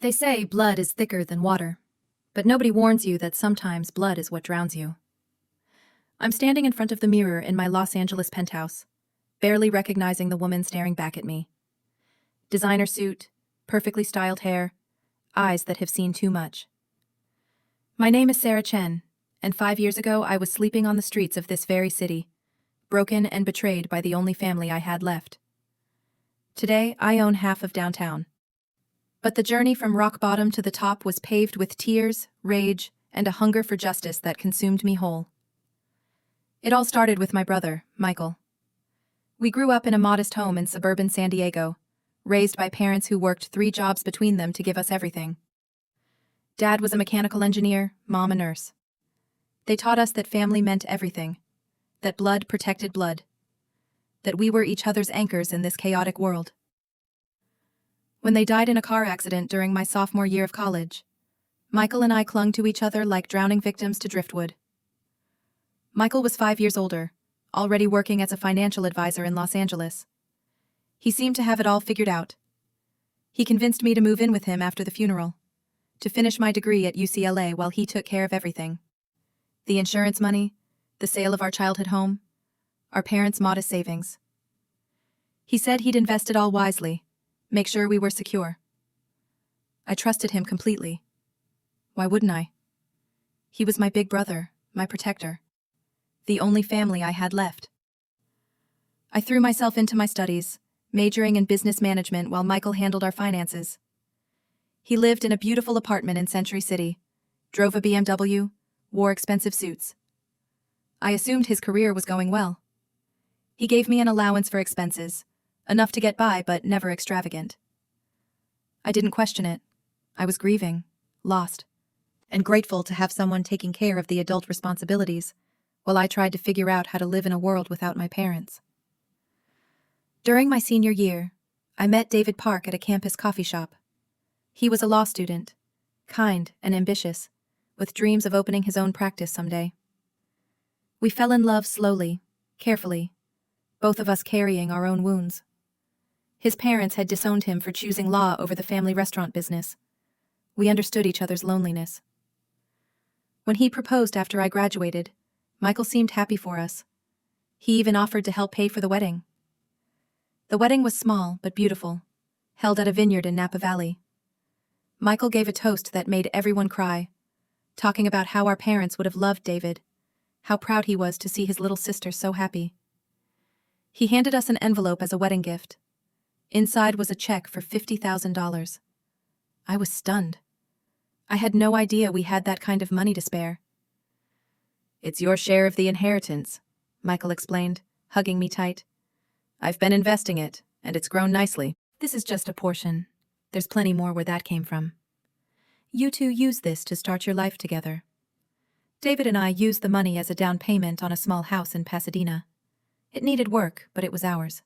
They say blood is thicker than water, but nobody warns you that sometimes blood is what drowns you. I'm standing in front of the mirror in my Los Angeles penthouse, barely recognizing the woman staring back at me. Designer suit, perfectly styled hair, eyes that have seen too much. My name is Sarah Chen, and 5 years ago I was sleeping on the streets of this very city, broken and betrayed by the only family I had left. Today, I own half of downtown. But the journey from rock bottom to the top was paved with tears, rage, and a hunger for justice that consumed me whole. It all started with my brother, Michael. We grew up in a modest home in suburban San Diego, raised by parents who worked 3 jobs between them to give us everything. Dad was a mechanical engineer, Mom a nurse. They taught us that family meant everything, that blood protected blood, that we were each other's anchors in this chaotic world. When they died in a car accident during my sophomore year of college, Michael and I clung to each other like drowning victims to driftwood. Michael was 5 years older, already working as a financial advisor in Los Angeles. He seemed to have it all figured out. He convinced me to move in with him after the funeral, to finish my degree at UCLA while he took care of everything. The insurance money, the sale of our childhood home, our parents' modest savings. He said he'd invest it all wisely, make sure we were secure. I trusted him completely. Why wouldn't I? He was my big brother, my protector, the only family I had left. I threw myself into my studies, majoring in business management while Michael handled our finances. He lived in a beautiful apartment in Century City, drove a BMW, wore expensive suits. I assumed his career was going well. He gave me an allowance for expenses, enough to get by but never extravagant. I didn't question it. I was grieving, lost, and grateful to have someone taking care of the adult responsibilities while I tried to figure out how to live in a world without my parents. During my senior year, I met David Park at a campus coffee shop. He was a law student, kind and ambitious, with dreams of opening his own practice someday. We fell in love slowly, carefully, both of us carrying our own wounds. His parents had disowned him for choosing law over the family restaurant business. We understood each other's loneliness. When he proposed after I graduated, Michael seemed happy for us. He even offered to help pay for the wedding. The wedding was small but beautiful, held at a vineyard in Napa Valley. Michael gave a toast that made everyone cry, talking about how our parents would have loved David, how proud he was to see his little sister so happy. He handed us an envelope as a wedding gift. Inside was a check for $50,000. I was stunned. I had no idea we had that kind of money to spare. "It's your share of the inheritance," Michael explained, hugging me tight. "I've been investing it, and it's grown nicely." "This is just a portion. There's plenty more where that came from. You two use this to start your life together." David and I used the money as a down payment on a small house in Pasadena. It needed work, but it was ours.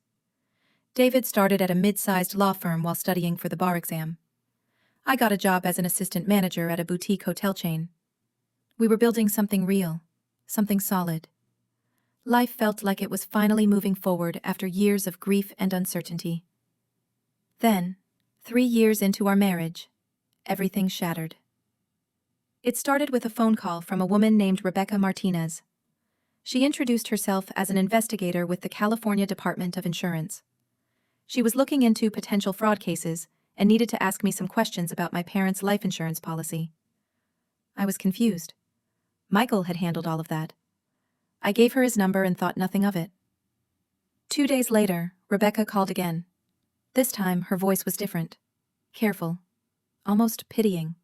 David started at a mid-sized law firm while studying for the bar exam. I got a job as an assistant manager at a boutique hotel chain. We were building something real, something solid. Life felt like it was finally moving forward after years of grief and uncertainty. Then, 3 years into our marriage, everything shattered. It started with a phone call from a woman named Rebecca Martinez. She introduced herself as an investigator with the California Department of Insurance. She was looking into potential fraud cases and needed to ask me some questions about my parents' life insurance policy. I was confused. Michael had handled all of that. I gave her his number and thought nothing of it. 2 days later, Rebecca called again. This time, her voice was different. Careful. Almost pitying.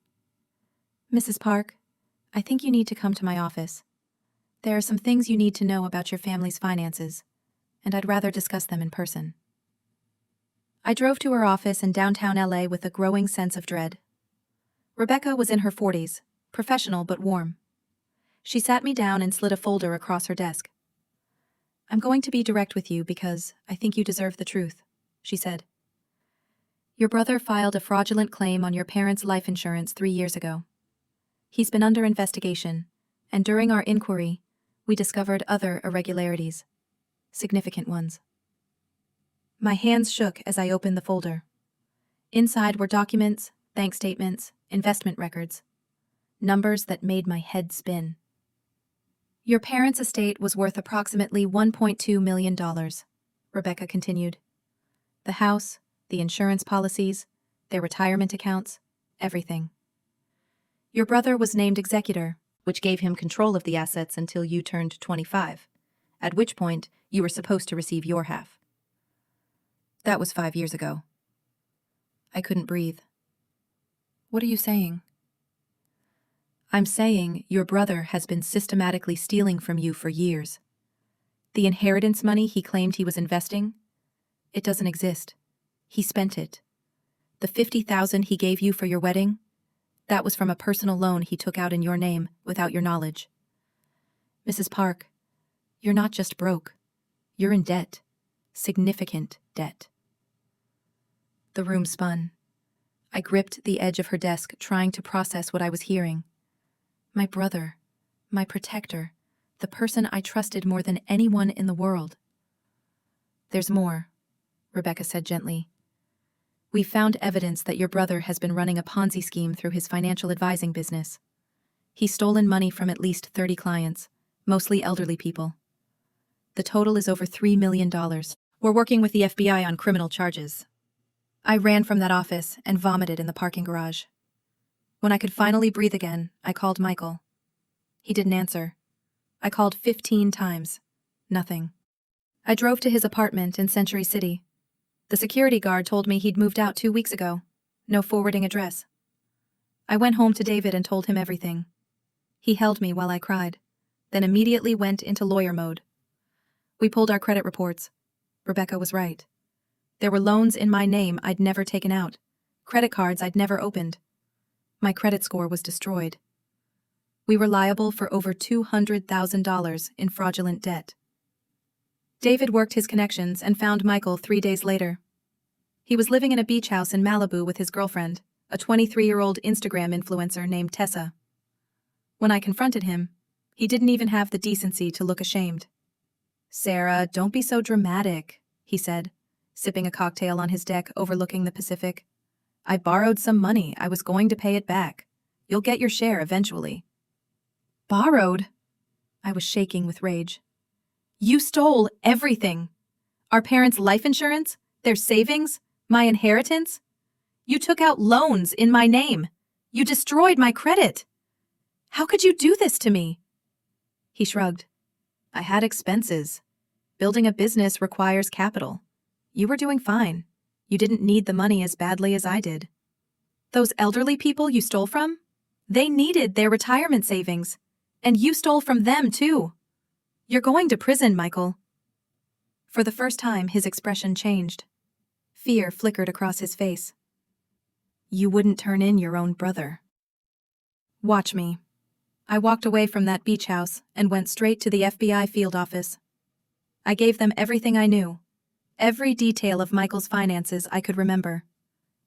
"Mrs. Park, I think you need to come to my office. There are some things you need to know about your family's finances, and I'd rather discuss them in person." I drove to her office in downtown LA with a growing sense of dread. Rebecca was in her 40s, professional but warm. She sat me down and slid a folder across her desk. "I'm going to be direct with you because I think you deserve the truth," she said. "Your brother filed a fraudulent claim on your parents' life insurance 3 years ago. He's been under investigation, and during our inquiry, we discovered other irregularities, significant ones." My hands shook as I opened the folder. Inside were documents, bank statements, investment records. Numbers that made my head spin. Your parents' estate was worth approximately $1.2 million, Rebecca continued. The house, the insurance policies, their retirement accounts, everything. Your brother was named executor, which gave him control of the assets until you turned 25, at which point you were supposed to receive your half. That was 5 years ago. I couldn't breathe. What are you saying? I'm saying your brother has been systematically stealing from you for years. The inheritance money he claimed he was investing, it doesn't exist. He spent it. The $50,000 he gave you for your wedding, that was from a personal loan he took out in your name without your knowledge. Mrs. Park, you're not just broke. You're in debt. Significant debt. The room spun. I gripped the edge of her desk, trying to process what I was hearing. My brother, my protector, the person I trusted more than anyone in the world. There's more, Rebecca said gently. We found evidence that your brother has been running a Ponzi scheme through his financial advising business. He's stolen money from at least 30 clients, mostly elderly people. The total is over $3 million. We're working with the FBI on criminal charges. I ran from that office and vomited in the parking garage. When I could finally breathe again, I called Michael. He didn't answer. I called 15 times. Nothing. I drove to his apartment in Century City. The security guard told me he'd moved out 2 weeks ago. No forwarding address. I went home to David and told him everything. He held me while I cried, then immediately went into lawyer mode. We pulled our credit reports. Rebecca was right. There were loans in my name I'd never taken out, credit cards I'd never opened. My credit score was destroyed. We were liable for over $200,000 in fraudulent debt. David worked his connections and found Michael 3 days later. He was living in a beach house in Malibu with his girlfriend, a 23-year-old Instagram influencer named Tessa. When I confronted him, he didn't even have the decency to look ashamed. "Sarah, don't be so dramatic," he said, sipping a cocktail on his deck overlooking the Pacific. "I borrowed some money. I was going to pay it back. You'll get your share eventually." "Borrowed?" I was shaking with rage. "You stole everything. Our parents' life insurance, their savings, my inheritance. You took out loans in my name. You destroyed my credit. How could you do this to me?" He shrugged. "I had expenses. Building a business requires capital. You were doing fine. You didn't need the money as badly as I did. Those elderly people you stole from? They needed their retirement savings. And you stole from them, too. You're going to prison, Michael." For the first time, his expression changed. Fear flickered across his face. "You wouldn't turn in your own brother." Watch me. I walked away from that beach house and went straight to the FBI field office. I gave them everything I knew. Every detail of Michael's finances I could remember.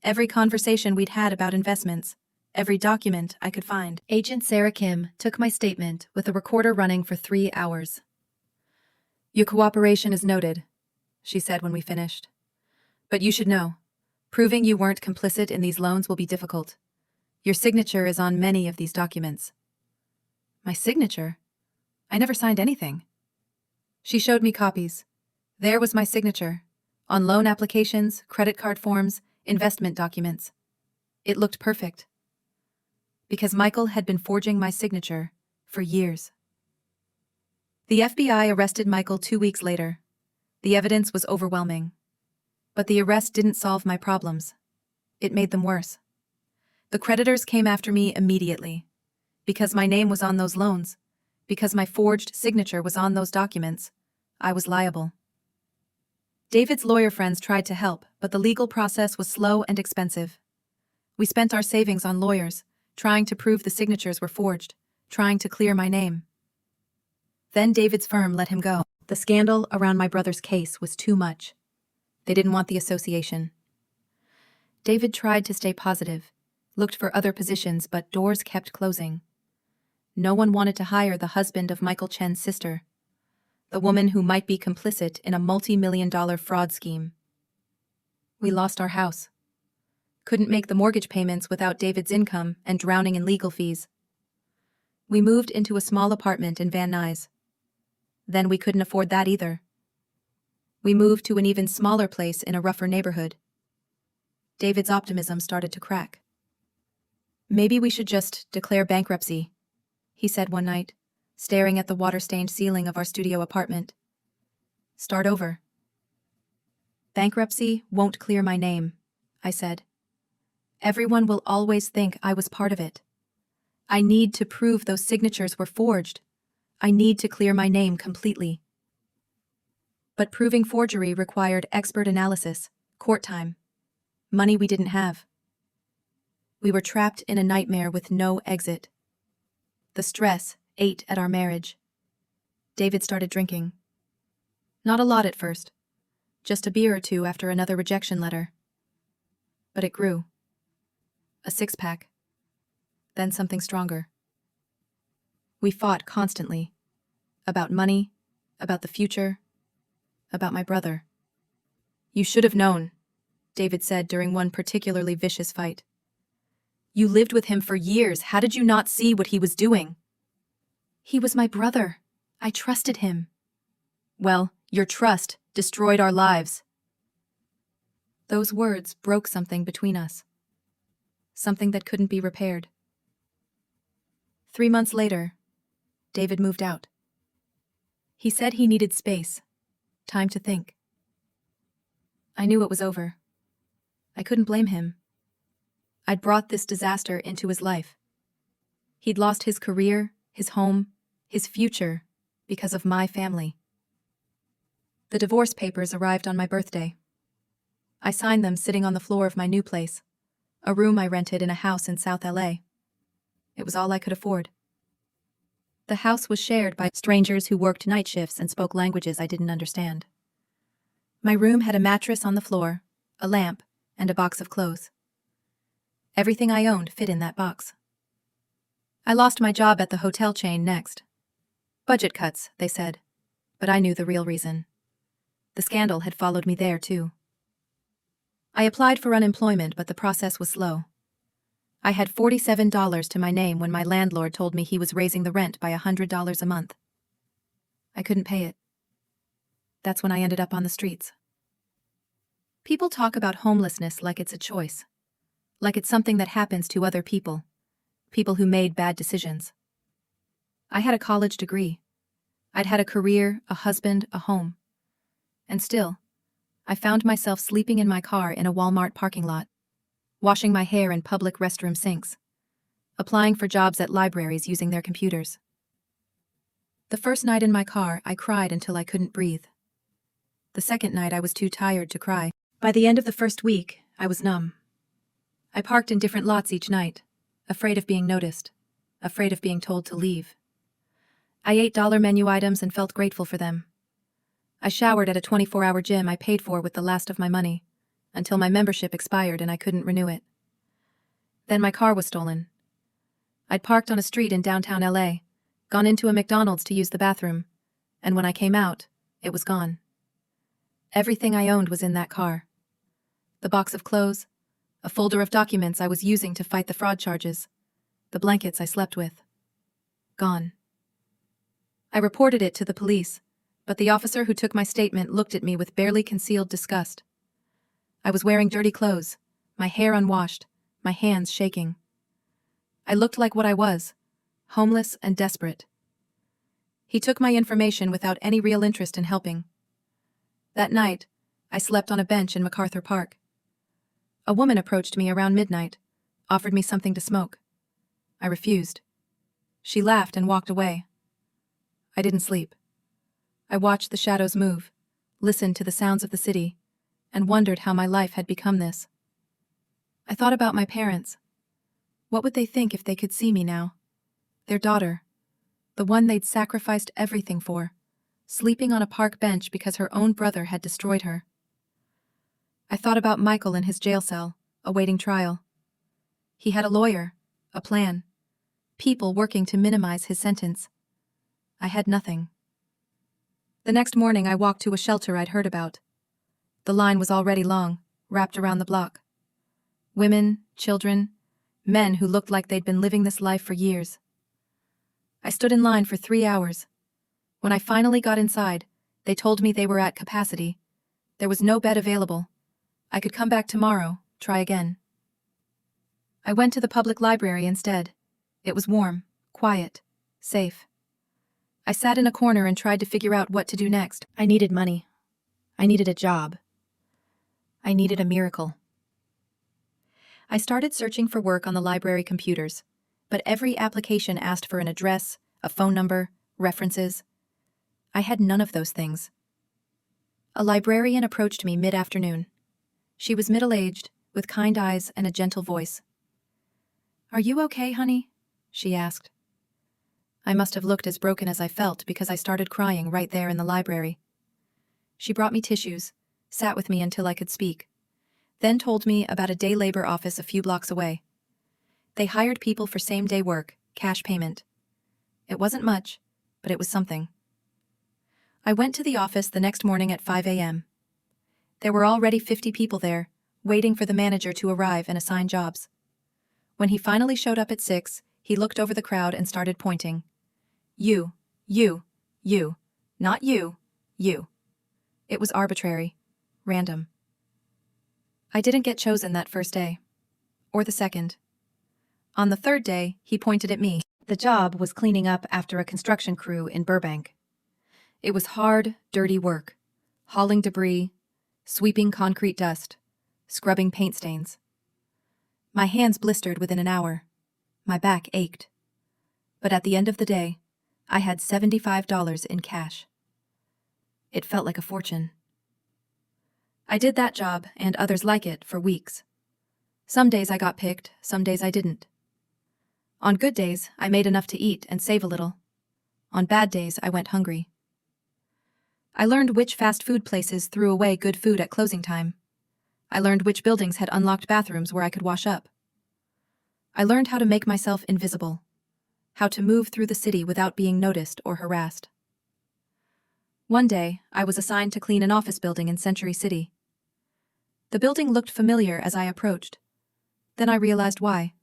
Every conversation we'd had about investments. Every document I could find. Agent Sarah Kim took my statement with a recorder running for 3 hours. "Your cooperation is noted," she said when we finished. "But you should know, proving you weren't complicit in these loans will be difficult. Your signature is on many of these documents." "My signature? I never signed anything." She showed me copies. There was my signature, on loan applications, credit card forms, investment documents. It looked perfect. Because Michael had been forging my signature for years. The FBI arrested Michael 2 weeks later. The evidence was overwhelming. But the arrest didn't solve my problems. It made them worse. The creditors came after me immediately. Because my name was on those loans, because my forged signature was on those documents, I was liable. David's lawyer friends tried to help, but the legal process was slow and expensive. We spent our savings on lawyers, trying to prove the signatures were forged, trying to clear my name. Then David's firm let him go. The scandal around my brother's case was too much. They didn't want the association. David tried to stay positive, looked for other positions, but doors kept closing. No one wanted to hire the husband of Michael Chen's sister, the woman who might be complicit in a multi-million-dollar fraud scheme. We lost our house. couldn't make the mortgage payments without David's income, and drowning in legal fees. We moved into a small apartment in Van Nuys. Then we couldn't afford that either. We moved to an even smaller place in a rougher neighborhood. David's optimism started to crack. "Maybe we should just declare bankruptcy," he said one night, staring at the water-stained ceiling of our studio apartment. "Start over." "Bankruptcy won't clear my name," I said. "Everyone will always think I was part of it. I need to prove those signatures were forged. I need to clear my name completely." But proving forgery required expert analysis, court time, money we didn't have. We were trapped in a nightmare with no exit. The stress ate at our marriage. David started drinking. Not a lot at first, just a beer or two after another rejection letter. But it grew. A six-pack. Then something stronger. We fought constantly. About money, about the future, about my brother. "You should have known," David said during one particularly vicious fight. "You lived with him for years. How did you not see what he was doing?" "He was my brother. I trusted him." "Well, your trust destroyed our lives." Those words broke something between us. Something that couldn't be repaired. 3 months later, David moved out. He said he needed space, time to think. I knew it was over. I couldn't blame him. I'd brought this disaster into his life. He'd lost his career, his home, his future, because of my family. The divorce papers arrived on my birthday. I signed them sitting on the floor of my new place, a room I rented in a house in South LA. It was all I could afford. The house was shared by strangers who worked night shifts and spoke languages I didn't understand. My room had a mattress on the floor, a lamp, and a box of clothes. Everything I owned fit in that box. I lost my job at the hotel chain next. Budget cuts, they said, but I knew the real reason. The scandal had followed me there, too. I applied for unemployment, but the process was slow. I had $47 to my name when my landlord told me he was raising the rent by $100 a month. I couldn't pay it. That's when I ended up on the streets. People talk about homelessness like it's a choice, like it's something that happens to other people, people who made bad decisions. I had a college degree. I'd had a career, a husband, a home. And still, I found myself sleeping in my car in a Walmart parking lot, washing my hair in public restroom sinks, applying for jobs at libraries using their computers. The first night in my car, I cried until I couldn't breathe. The second night, I was too tired to cry. By the end of the first week, I was numb. I parked in different lots each night, afraid of being noticed, afraid of being told to leave. I ate dollar menu items and felt grateful for them. I showered at a 24-hour gym I paid for with the last of my money, until my membership expired and I couldn't renew it. Then my car was stolen. I'd parked on a street in downtown LA, gone into a McDonald's to use the bathroom, and when I came out, it was gone. Everything I owned was in that car. The box of clothes, a folder of documents I was using to fight the fraud charges, the blankets I slept with. Gone. I reported it to the police, but the officer who took my statement looked at me with barely concealed disgust. I was wearing dirty clothes, my hair unwashed, my hands shaking. I looked like what I was, homeless and desperate. He took my information without any real interest in helping. That night, I slept on a bench in MacArthur Park. A woman approached me around midnight, offered me something to smoke. I refused. She laughed and walked away. I didn't sleep. I watched the shadows move, listened to the sounds of the city, and wondered how my life had become this. I thought about my parents. What would they think if they could see me now? Their daughter, the one they'd sacrificed everything for, sleeping on a park bench because her own brother had destroyed her. I thought about Michael in his jail cell, awaiting trial. He had a lawyer, a plan, people working to minimize his sentence. I had nothing. The next morning I walked to a shelter I'd heard about. The line was already long, wrapped around the block. Women, children, men who looked like they'd been living this life for years. I stood in line for 3 hours. When I finally got inside, they told me they were at capacity. There was no bed available. I could come back tomorrow, try again. I went to the public library instead. It was warm, quiet, safe. I sat in a corner and tried to figure out what to do next. I needed money. I needed a job. I needed a miracle. I started searching for work on the library computers, but every application asked for an address, a phone number, references. I had none of those things. A librarian approached me mid-afternoon. She was middle-aged, with kind eyes and a gentle voice. "Are you okay, honey?" she asked. I must have looked as broken as I felt because I started crying right there in the library. She brought me tissues, sat with me until I could speak, then told me about a day labor office a few blocks away. They hired people for same-day work, cash payment. It wasn't much, but it was something. I went to the office the next morning at 5 a.m. There were already 50 people there, waiting for the manager to arrive and assign jobs. When he finally showed up at 6, he looked over the crowd and started pointing. You, not you, you. It was arbitrary, random. I didn't get chosen that first day, or the second. On the third day, he pointed at me. The job was cleaning up after a construction crew in Burbank. It was hard, dirty work, hauling debris, sweeping concrete dust, scrubbing paint stains. My hands blistered within an hour. My back ached. But at the end of the day, I had $75 in cash. It felt like a fortune. I did that job, and others like it, for weeks. Some days I got picked, some days I didn't. On good days, I made enough to eat and save a little. On bad days, I went hungry. I learned which fast food places threw away good food at closing time. I learned which buildings had unlocked bathrooms where I could wash up. I learned how to make myself invisible, how to move through the city without being noticed or harassed. One day, I was assigned to clean an office building in Century City. The building looked familiar as I approached. Then I realized why.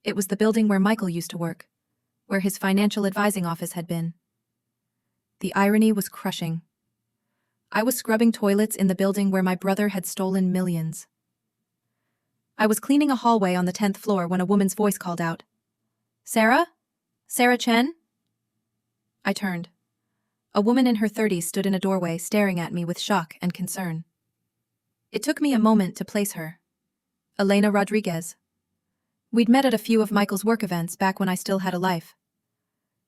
It was the building where Michael used to work, where his financial advising office had been. The irony was crushing. I was scrubbing toilets in the building where my brother had stolen millions. I was cleaning a hallway on the 10th floor when a woman's voice called out, "Sarah? Sarah Chen?" I turned. A woman in her 30s stood in a doorway staring at me with shock and concern. It took me a moment to place her. Elena Rodriguez. We'd met at a few of Michael's work events back when I still had a life.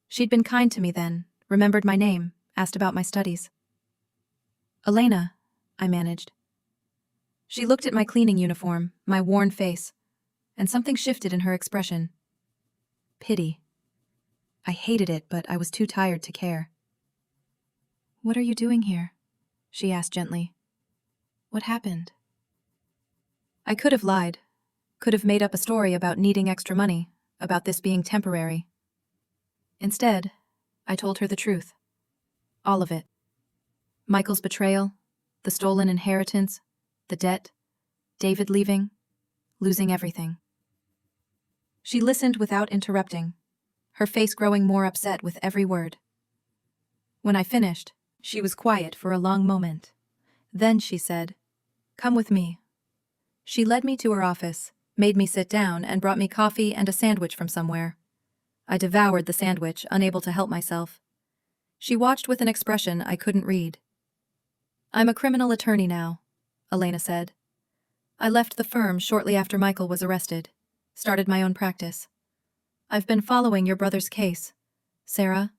She'd been kind to me then, remembered my name, asked about my studies. "Elena," I managed. She looked at my cleaning uniform, my worn face, and something shifted in her expression. Pity. I hated it, but I was too tired to care. "What are you doing here?" she asked gently. "What happened?" I could have lied, could have made up a story about needing extra money, about this being temporary. Instead, I told her the truth. All of it. Michael's betrayal, the stolen inheritance, the debt, David leaving, losing everything. She listened without interrupting, her face growing more upset with every word. When I finished, she was quiet for a long moment. Then she said, "Come with me." She led me to her office, made me sit down, and brought me coffee and a sandwich from somewhere. I devoured the sandwich, unable to help myself. She watched with an expression I couldn't read. "I'm a criminal attorney now," Elena said. "I left the firm shortly after Michael was arrested, started my own practice. I've been following your brother's case, Sarah.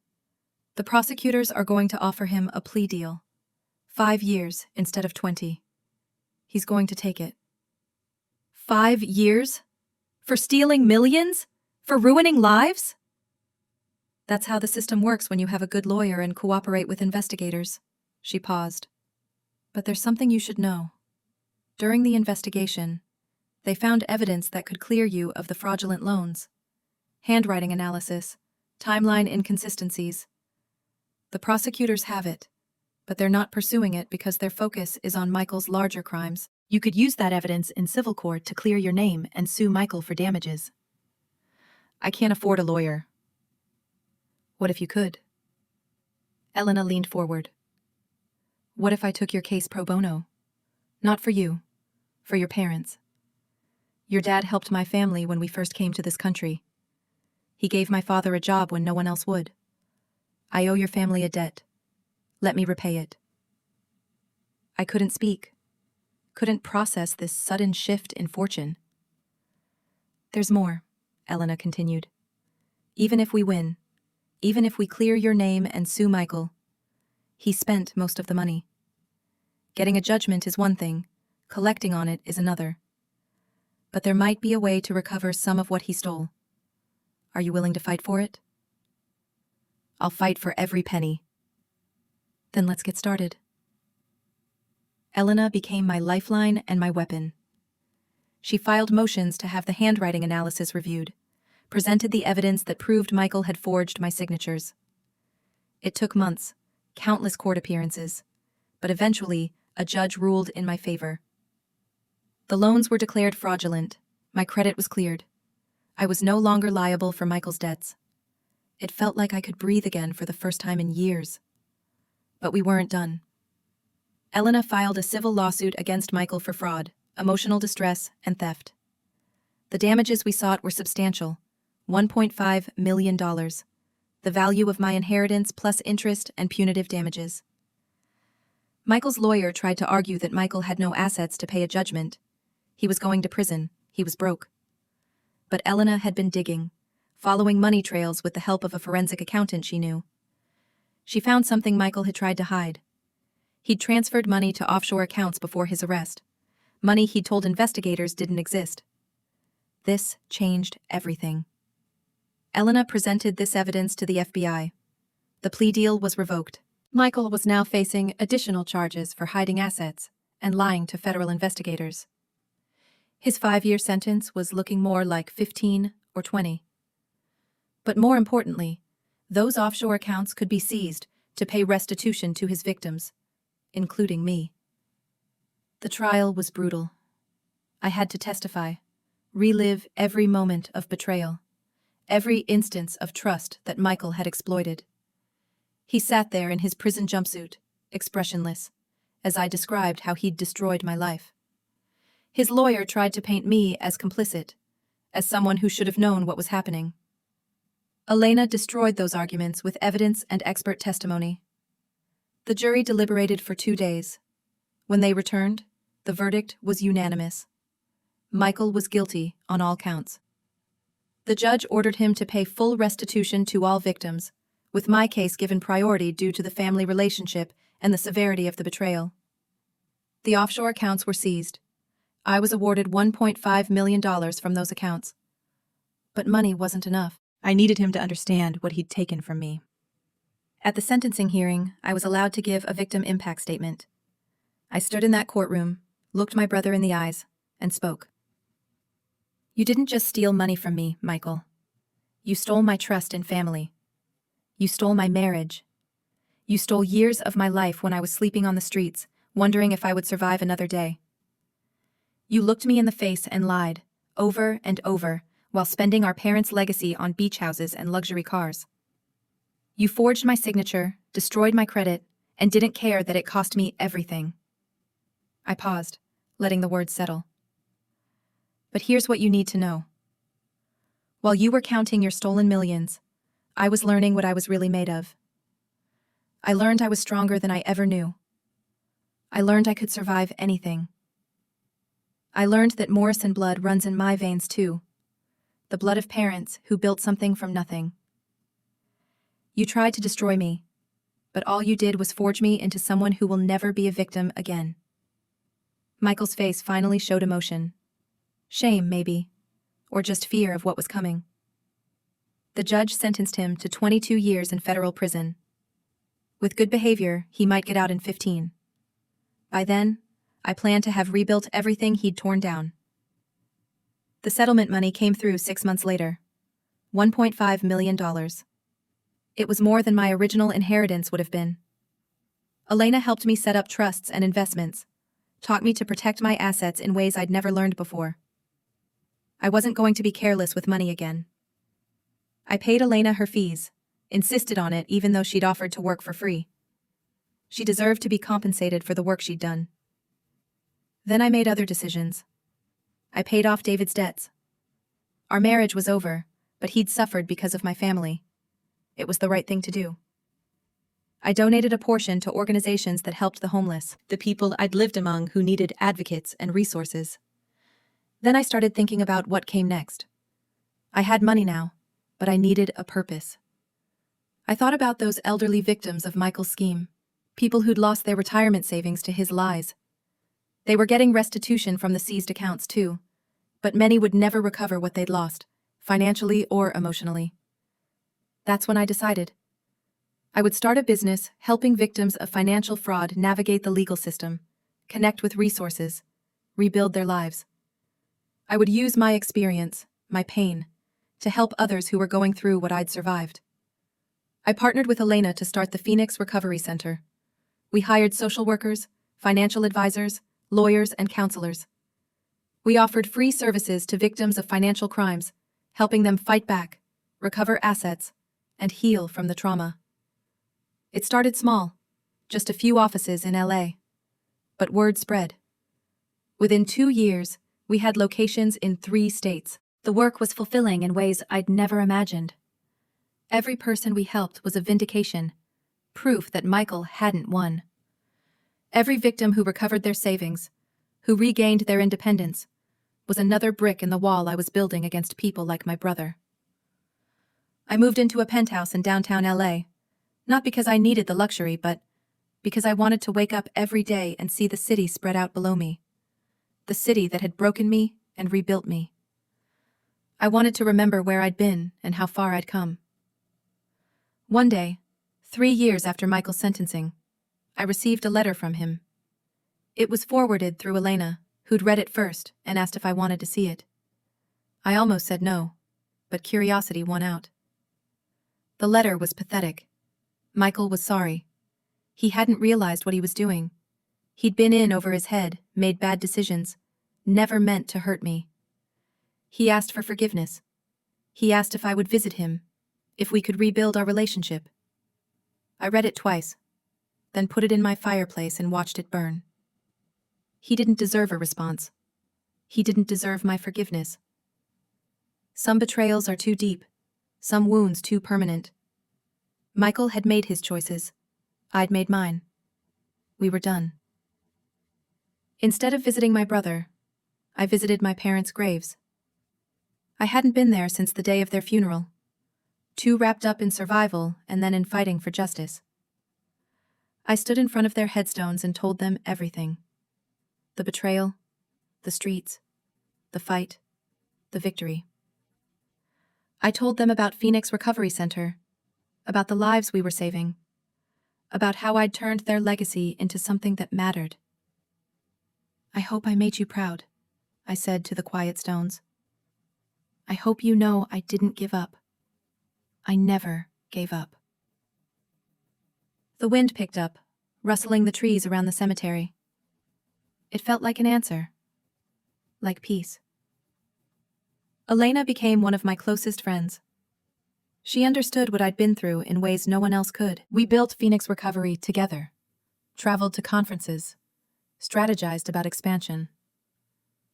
The prosecutors are going to offer him a plea deal. 5 years instead of 20. He's going to take it." 5 years? For stealing millions? For ruining lives? That's how the system works when you have a good lawyer and cooperate with investigators. She paused. But there's something you should know. During the investigation, they found evidence that could clear you of the fraudulent loans. Handwriting analysis, timeline inconsistencies. The prosecutors have it, but they're not pursuing it because their focus is on Michael's larger crimes. You could use that evidence in civil court to clear your name and sue Michael for damages. I can't afford a lawyer. What if you could? Elena leaned forward. What if I took your case pro bono? Not for you, for your parents. Your dad helped my family when we first came to this country. He gave my father a job when no one else would. I owe your family a debt. Let me repay it. I couldn't speak, couldn't process this sudden shift in fortune. There's more, Elena continued. Even if we win, even if we clear your name and sue Michael, he spent most of the money. Getting a judgment is one thing, collecting on it is another. But there might be a way to recover some of what he stole. Are you willing to fight for it? I'll fight for every penny. Then let's get started. Elena became my lifeline and my weapon. She filed motions to have the handwriting analysis reviewed, presented the evidence that proved Michael had forged my signatures. It took months, countless court appearances, but eventually a judge ruled in my favor. The loans were declared fraudulent. My credit was cleared. I was no longer liable for Michael's debts. It felt like I could breathe again for the first time in years. But we weren't done. Elena filed a civil lawsuit against Michael for fraud, emotional distress, and theft. The damages we sought were substantial, $1.5 million, the value of my inheritance plus interest and punitive damages. Michael's lawyer tried to argue that Michael had no assets to pay a judgment. He was going to prison. He was broke. But Elena had been digging, following money trails with the help of a forensic accountant she knew. She found something Michael had tried to hide. He'd transferred money to offshore accounts before his arrest, money he'd told investigators didn't exist. This changed everything. Elena presented this evidence to the FBI. The plea deal was revoked. Michael was now facing additional charges for hiding assets and lying to federal investigators. His 5-year sentence was looking more like 15 or 20. But more importantly, those offshore accounts could be seized to pay restitution to his victims, including me. The trial was brutal. I had to testify, relive every moment of betrayal, every instance of trust that Michael had exploited. He sat there in his prison jumpsuit, expressionless, as I described how he'd destroyed my life. His lawyer tried to paint me as complicit, as someone who should have known what was happening. Elena destroyed those arguments with evidence and expert testimony. The jury deliberated for 2 days. When they returned, the verdict was unanimous. Michael was guilty on all counts. The judge ordered him to pay full restitution to all victims, with my case given priority due to the family relationship and the severity of the betrayal. The offshore accounts were seized. I was awarded $1.5 million from those accounts. But money wasn't enough. I needed him to understand what he'd taken from me. At the sentencing hearing, I was allowed to give a victim impact statement. I stood in that courtroom, looked my brother in the eyes, and spoke. You didn't just steal money from me, Michael. You stole my trust in family. You stole my marriage. You stole years of my life when I was sleeping on the streets, wondering if I would survive another day. You looked me in the face and lied, over and over, while spending our parents' legacy on beach houses and luxury cars. You forged my signature, destroyed my credit, and didn't care that it cost me everything. I paused, letting the words settle. But here's what you need to know. While you were counting your stolen millions, I was learning what I was really made of. I learned I was stronger than I ever knew. I learned I could survive anything. I learned that Morrison blood runs in my veins too. The blood of parents who built something from nothing. You tried to destroy me, but all you did was forge me into someone who will never be a victim again. Michael's face finally showed emotion. Shame, maybe, or just fear of what was coming. The judge sentenced him to 22 years in federal prison. With good behavior, he might get out in 15. By then, I planned to have rebuilt everything he'd torn down. The settlement money came through 6 months later. $1.5 million. It was more than my original inheritance would have been. Elena helped me set up trusts and investments, taught me to protect my assets in ways I'd never learned before. I wasn't going to be careless with money again. I paid Elena her fees, insisted on it even though she'd offered to work for free. She deserved to be compensated for the work she'd done. Then I made other decisions. I paid off David's debts. Our marriage was over, but he'd suffered because of my family. It was the right thing to do. I donated a portion to organizations that helped the homeless, the people I'd lived among who needed advocates and resources. Then I started thinking about what came next. I had money now, but I needed a purpose. I thought about those elderly victims of Michael's scheme, people who'd lost their retirement savings to his lies. They were getting restitution from the seized accounts too, but many would never recover what they'd lost, financially or emotionally. That's when I decided. I would start a business helping victims of financial fraud navigate the legal system, connect with resources, rebuild their lives. I would use my experience, my pain, to help others who were going through what I'd survived. I partnered with Elena to start the Phoenix Recovery Center. We hired social workers, financial advisors, lawyers, and counselors. We offered free services to victims of financial crimes, helping them fight back, recover assets, and heal from the trauma. It started small, just a few offices in LA. But word spread. Within 2 years, we had locations in 3 states. The work was fulfilling in ways I'd never imagined. Every person we helped was a vindication, proof that Michael hadn't won. Every victim who recovered their savings, who regained their independence, was another brick in the wall I was building against people like my brother. I moved into a penthouse in downtown LA, not because I needed the luxury, but because I wanted to wake up every day and see the city spread out below me. The city that had broken me and rebuilt me. I wanted to remember where I'd been and how far I'd come. One day, 3 years after Michael's sentencing, I received a letter from him. It was forwarded through Elena, who'd read it first and asked if I wanted to see it. I almost said no, but curiosity won out. The letter was pathetic. Michael was sorry. He hadn't realized what he was doing. He'd been in over his head, made bad decisions, never meant to hurt me. He asked for forgiveness. He asked if I would visit him, if we could rebuild our relationship. I read it twice, then put it in my fireplace and watched it burn. He didn't deserve a response. He didn't deserve my forgiveness. Some betrayals are too deep, some wounds too permanent. Michael had made his choices. I'd made mine. We were done. Instead of visiting my brother, I visited my parents' graves. I hadn't been there since the day of their funeral, too wrapped up in survival and then in fighting for justice. I stood in front of their headstones and told them everything. The betrayal, the streets, the fight, the victory. I told them about Phoenix Recovery Center, about the lives we were saving, about how I'd turned their legacy into something that mattered. I hope I made you proud, I said to the quiet stones. I hope you know I didn't give up. I never gave up. The wind picked up, rustling the trees around the cemetery. It felt like an answer, like peace. Elena became one of my closest friends. She understood what I'd been through in ways no one else could. We built Phoenix Recovery together, traveled to conferences, strategized about expansion.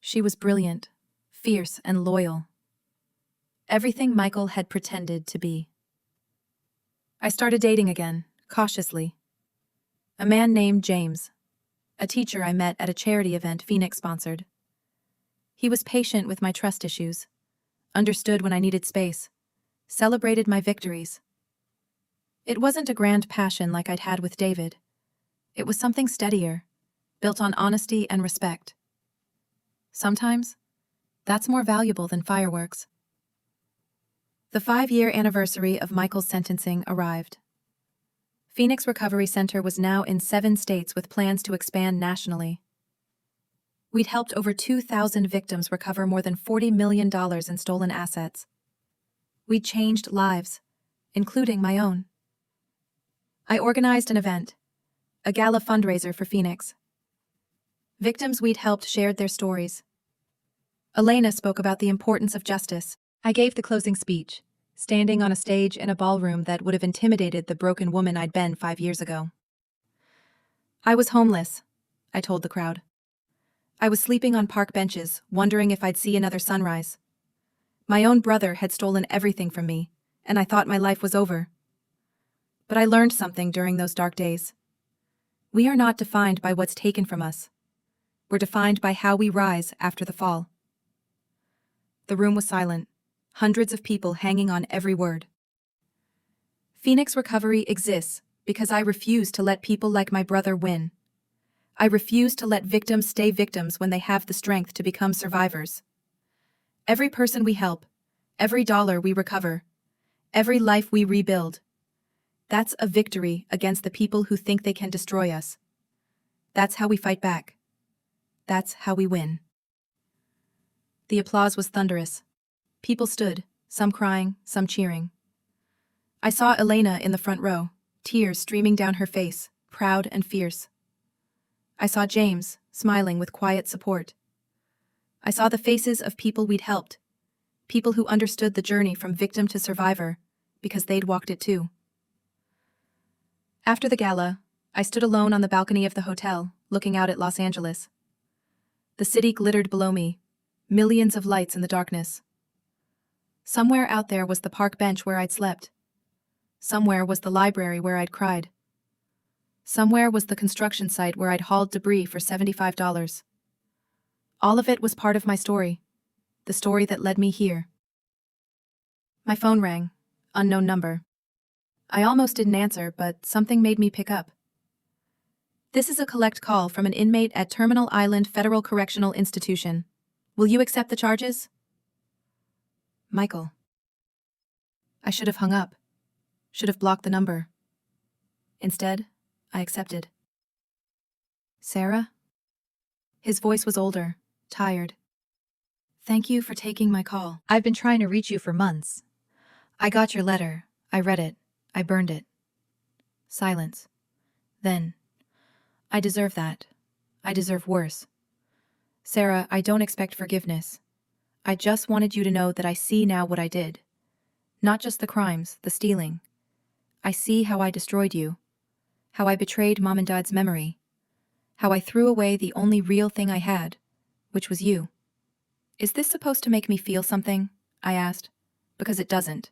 She was brilliant, fierce, and loyal. Everything Michael had pretended to be. I started dating again, cautiously. A man named James, a teacher I met at a charity event Phoenix sponsored. He was patient with my trust issues, understood when I needed space, celebrated my victories. It wasn't a grand passion like I'd had with David. It was something steadier, built on honesty and respect. Sometimes, that's more valuable than fireworks. The 5-year anniversary of Michael's sentencing arrived. Phoenix Recovery Center was now in 7 states with plans to expand nationally. We'd helped over 2,000 victims recover more than $40 million in stolen assets. We'd changed lives, including my own. I organized an event, a gala fundraiser for Phoenix. Victims we'd helped shared their stories. Elena spoke about the importance of justice. I gave the closing speech, standing on a stage in a ballroom that would have intimidated the broken woman I'd been 5 years ago. I was homeless, I told the crowd. I was sleeping on park benches, wondering if I'd see another sunrise. My own brother had stolen everything from me, and I thought my life was over. But I learned something during those dark days. We are not defined by what's taken from us. We're defined by how we rise after the fall. The room was silent, hundreds of people hanging on every word. Phoenix Recovery exists because I refuse to let people like my brother win. I refuse to let victims stay victims when they have the strength to become survivors. Every person we help, every dollar we recover, every life we rebuild, that's a victory against the people who think they can destroy us. That's how we fight back. That's how we win. The applause was thunderous. People stood, some crying, some cheering. I saw Elena in the front row, tears streaming down her face, proud and fierce. I saw James, smiling with quiet support. I saw the faces of people we'd helped, people who understood the journey from victim to survivor, because they'd walked it too. After the gala, I stood alone on the balcony of the hotel, looking out at Los Angeles. The city glittered below me, millions of lights in the darkness. Somewhere out there was the park bench where I'd slept. Somewhere was the library where I'd cried. Somewhere was the construction site where I'd hauled debris for $75. All of it was part of my story, the story that led me here. My phone rang, unknown number. I almost didn't answer, but something made me pick up. This is a collect call from an inmate at Terminal Island Federal Correctional Institution. Will you accept the charges? Michael. I should have hung up. Should have blocked the number. Instead, I accepted. Sarah? His voice was older, tired. Thank you for taking my call. I've been trying to reach you for months. I got your letter. I read it. I burned it. Silence. Then, I deserve that. I deserve worse. Sarah, I don't expect forgiveness. I just wanted you to know that I see now what I did. Not just the crimes, the stealing. I see how I destroyed you. How I betrayed Mom and Dad's memory. How I threw away the only real thing I had, which was you. Is this supposed to make me feel something? I asked. Because it doesn't.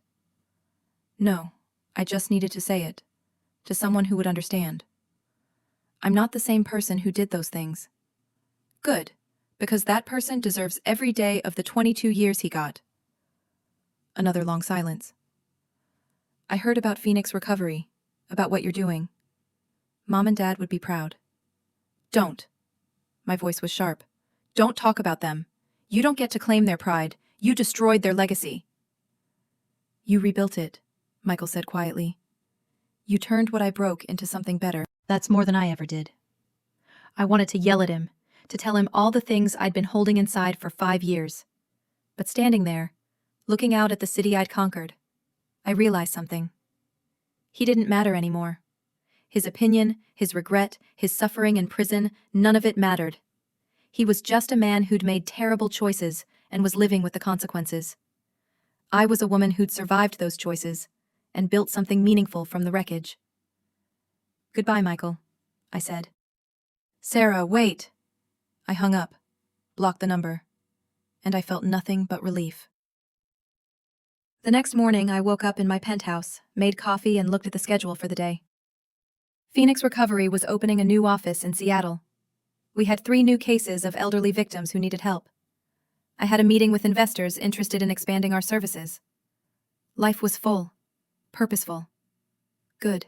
No, I just needed to say it. To someone who would understand. I'm not the same person who did those things. Good, because that person deserves every day of the 22 years he got. Another long silence. I heard about Phoenix Recovery, about what you're doing. Mom and Dad would be proud. Don't. My voice was sharp. Don't talk about them. You don't get to claim their pride. You destroyed their legacy. You rebuilt it, Michael said quietly. You turned what I broke into something better. That's more than I ever did. I wanted to yell at him, to tell him all the things I'd been holding inside for 5 years. But standing there, looking out at the city I'd conquered, I realized something. He didn't matter anymore. His opinion, his regret, his suffering in prison, none of it mattered. He was just a man who'd made terrible choices and was living with the consequences. I was a woman who'd survived those choices and built something meaningful from the wreckage. Goodbye, Michael, I said. Sarah, wait. I hung up, blocked the number, and I felt nothing but relief. The next morning, I woke up in my penthouse, made coffee, and looked at the schedule for the day. Phoenix Recovery was opening a new office in Seattle. We had 3 new cases of elderly victims who needed help. I had a meeting with investors interested in expanding our services. Life was full, purposeful, good.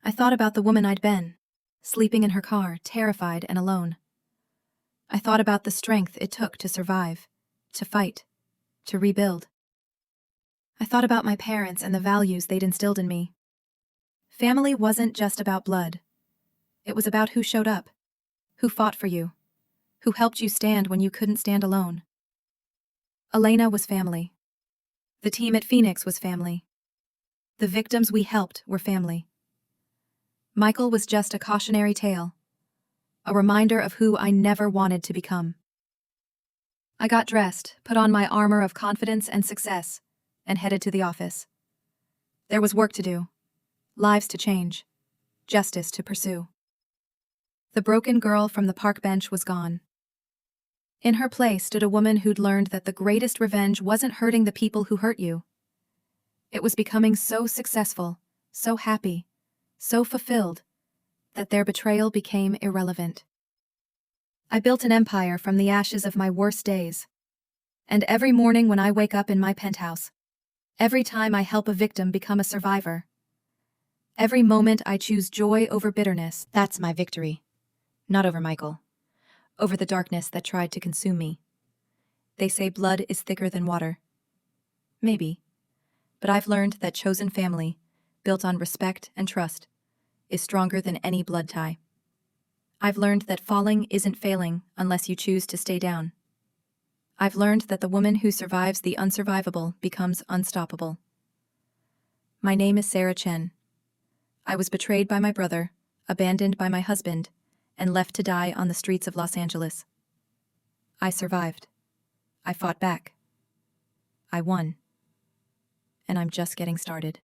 I thought about the woman I'd been, sleeping in her car, terrified and alone. I thought about the strength it took to survive, to fight, to rebuild. I thought about my parents and the values they'd instilled in me. Family wasn't just about blood. It was about who showed up, who fought for you, who helped you stand when you couldn't stand alone. Elena was family. The team at Phoenix was family. The victims we helped were family. Michael was just a cautionary tale, a reminder of who I never wanted to become. I got dressed, put on my armor of confidence and success, and headed to the office. There was work to do, lives to change, justice to pursue. The broken girl from the park bench was gone. In her place stood a woman who'd learned that the greatest revenge wasn't hurting the people who hurt you. It was becoming so successful, so happy, so fulfilled, that their betrayal became irrelevant. I built an empire from the ashes of my worst days. And every morning when I wake up in my penthouse, every time I help a victim become a survivor, every moment I choose joy over bitterness, That's my victory. Not over Michael. over the darkness that tried to consume me. They say blood is thicker than water. Maybe. But I've learned that chosen family, built on respect and trust, is stronger than any blood tie. I've learned that falling isn't failing unless you choose to stay down. I've learned that the woman who survives the unsurvivable becomes unstoppable. My name is Sarah Chen. I was betrayed by my brother, abandoned by my husband, and left to die on the streets of Los Angeles. I survived. I fought back. I won. And I'm just getting started.